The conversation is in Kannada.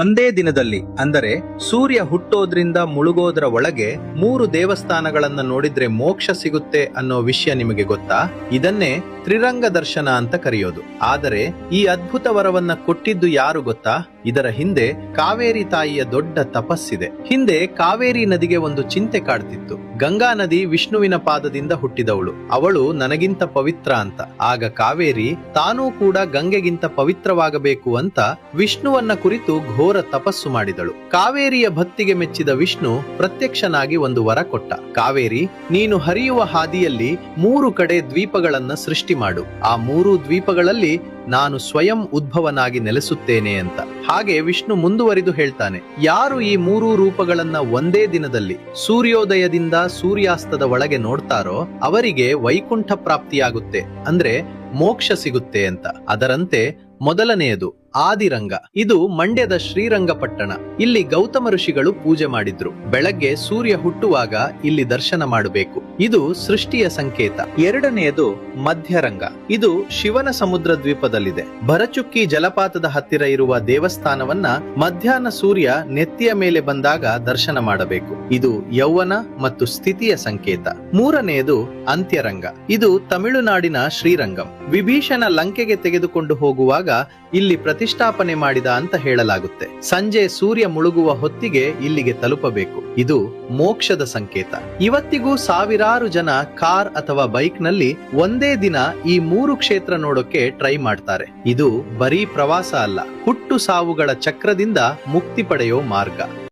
ಒಂದೇ ದಿನದಲ್ಲಿ ಅಂದರೆ ಸೂರ್ಯ ಹುಟ್ಟೋದ್ರಿಂದ ಮುಳುಗೋದ್ರ ಒಳಗೆ 3 ದೇವಸ್ಥಾನಗಳನ್ನ ನೋಡಿದ್ರೆ ಮೋಕ್ಷ ಸಿಗುತ್ತೆ ಅನ್ನೋ ವಿಷಯ ನಿಮಗೆ ಗೊತ್ತಾ? ಇದನ್ನೇ ತ್ರಿರಂಗ ದರ್ಶನ ಅಂತ ಕರೆಯೋದು. ಆದರೆ ಈ ಅದ್ಭುತ ವರವನ್ನ ಕೊಟ್ಟಿದ್ದು ಯಾರು ಗೊತ್ತಾ? ಇದರ ಹಿಂದೆ ಕಾವೇರಿ ತಾಯಿಯ ದೊಡ್ಡ ತಪಸ್ಸಿದೆ. ಹಿಂದೆ ಕಾವೇರಿ ನದಿಗೆ ಒಂದು ಚಿಂತೆ ಕಾಡ್ತಿತ್ತು. ಗಂಗಾ ನದಿ ವಿಷ್ಣುವಿನ ಪಾದದಿಂದ ಹುಟ್ಟಿದವಳು, ಅವಳು ನನಗಿಂತ ಪವಿತ್ರ ಅಂತ. ಆಗ ಕಾವೇರಿ ತಾನೂ ಕೂಡ ಗಂಗೆಗಿಂತ ಪವಿತ್ರವಾಗಬೇಕು ಅಂತ ವಿಷ್ಣುವನ್ನ ಕುರಿತು ಘೋರ ತಪಸ್ಸು ಮಾಡಿದಳು. ಕಾವೇರಿಯ ಭಕ್ತಿಗೆ ಮೆಚ್ಚಿದ ವಿಷ್ಣು ಪ್ರತ್ಯಕ್ಷನಾಗಿ ಒಂದು ವರ ಕೊಟ್ಟ. ಕಾವೇರಿ, ನೀನು ಹರಿಯುವ ಹಾದಿಯಲ್ಲಿ 3 ಕಡೆ ದ್ವೀಪಗಳನ್ನ ಸೃಷ್ಟಿ ಮಾಡು. ಆ 3 ದ್ವೀಪಗಳಲ್ಲಿ ನಾನು ಸ್ವಯಂ ಉದ್ಭವನಾಗಿ ನೆಲೆಸುತ್ತೇನೆ ಅಂತ. ಹಾಗೆ ವಿಷ್ಣು ಮುಂದುವರಿದು ಹೇಳ್ತಾನೆ, ಯಾರು ಈ 3 ರೂಪಗಳನ್ನ ಒಂದೇ ದಿನದಲ್ಲಿ ಸೂರ್ಯೋದಯದಿಂದ ಸೂರ್ಯಾಸ್ತದ ಒಳಗೆ ನೋಡ್ತಾರೋ ಅವರಿಗೆ ವೈಕುಂಠ ಪ್ರಾಪ್ತಿಯಾಗುತ್ತೆ, ಅಂದ್ರೆ ಮೋಕ್ಷ ಸಿಗುತ್ತೆ ಅಂತ. ಅದರಂತೆ ಮೊದಲನೆಯದು ಆದಿರಂಗ. ಇದು ಮಂಡ್ಯದ ಶ್ರೀರಂಗಪಟ್ಟಣ. ಇಲ್ಲಿ ಗೌತಮ ಋಷಿಗಳು ಪೂಜೆ ಮಾಡಿದ್ರು. ಬೆಳಗ್ಗೆ ಸೂರ್ಯ ಹುಟ್ಟುವಾಗ ಇಲ್ಲಿ ದರ್ಶನ ಮಾಡಬೇಕು. ಇದು ಸೃಷ್ಟಿಯ ಸಂಕೇತ. ಎರಡನೆಯದು ಮಧ್ಯರಂಗ. ಇದು ಶಿವನ ಸಮುದ್ರ ದ್ವೀಪದಲ್ಲಿದೆ. ಭರಚುಕ್ಕಿ ಜಲಪಾತದ ಹತ್ತಿರ ಇರುವ ದೇವಸ್ಥಾನವನ್ನ ಮಧ್ಯಾಹ್ನ ಸೂರ್ಯ ನೆತ್ತಿಯ ಮೇಲೆ ಬಂದಾಗ ದರ್ಶನ ಮಾಡಬೇಕು. ಇದು ಯೌವನ ಮತ್ತು ಸ್ಥಿತಿಯ ಸಂಕೇತ. ಮೂರನೆಯದು ಅಂತ್ಯರಂಗ. ಇದು ತಮಿಳುನಾಡಿನ ಶ್ರೀರಂಗಂ. ವಿಭೀಷಣ ಲಂಕೆಗೆ ತೆಗೆದುಕೊಂಡು ಹೋಗುವಾಗ ಇಲ್ಲಿ ಪ್ರತಿಷ್ಠಾಪನೆ ಮಾಡಿದ ಅಂತ ಹೇಳಲಾಗುತ್ತೆ. ಸಂಜೆ ಸೂರ್ಯ ಮುಳುಗುವ ಹೊತ್ತಿಗೆ ಇಲ್ಲಿಗೆ ತಲುಪಬೇಕು. ಇದು ಮೋಕ್ಷದ ಸಂಕೇತ. ಇವತ್ತಿಗೂ ಸಾವಿರಾರು ಜನ ಕಾರ್ ಅಥವಾ ಬೈಕ್ ನಲ್ಲಿ ಒಂದೇ ದಿನ ಈ 3 ಕ್ಷೇತ್ರ ನೋಡೋಕೆ ಟ್ರೈ ಮಾಡ್ತಾರೆ. ಇದು ಬರೀ ಪ್ರವಾಸ ಅಲ್ಲ, ಹುಟ್ಟು ಸಾವುಗಳ ಚಕ್ರದಿಂದ ಮುಕ್ತಿ ಪಡೆಯೋ ಮಾರ್ಗ.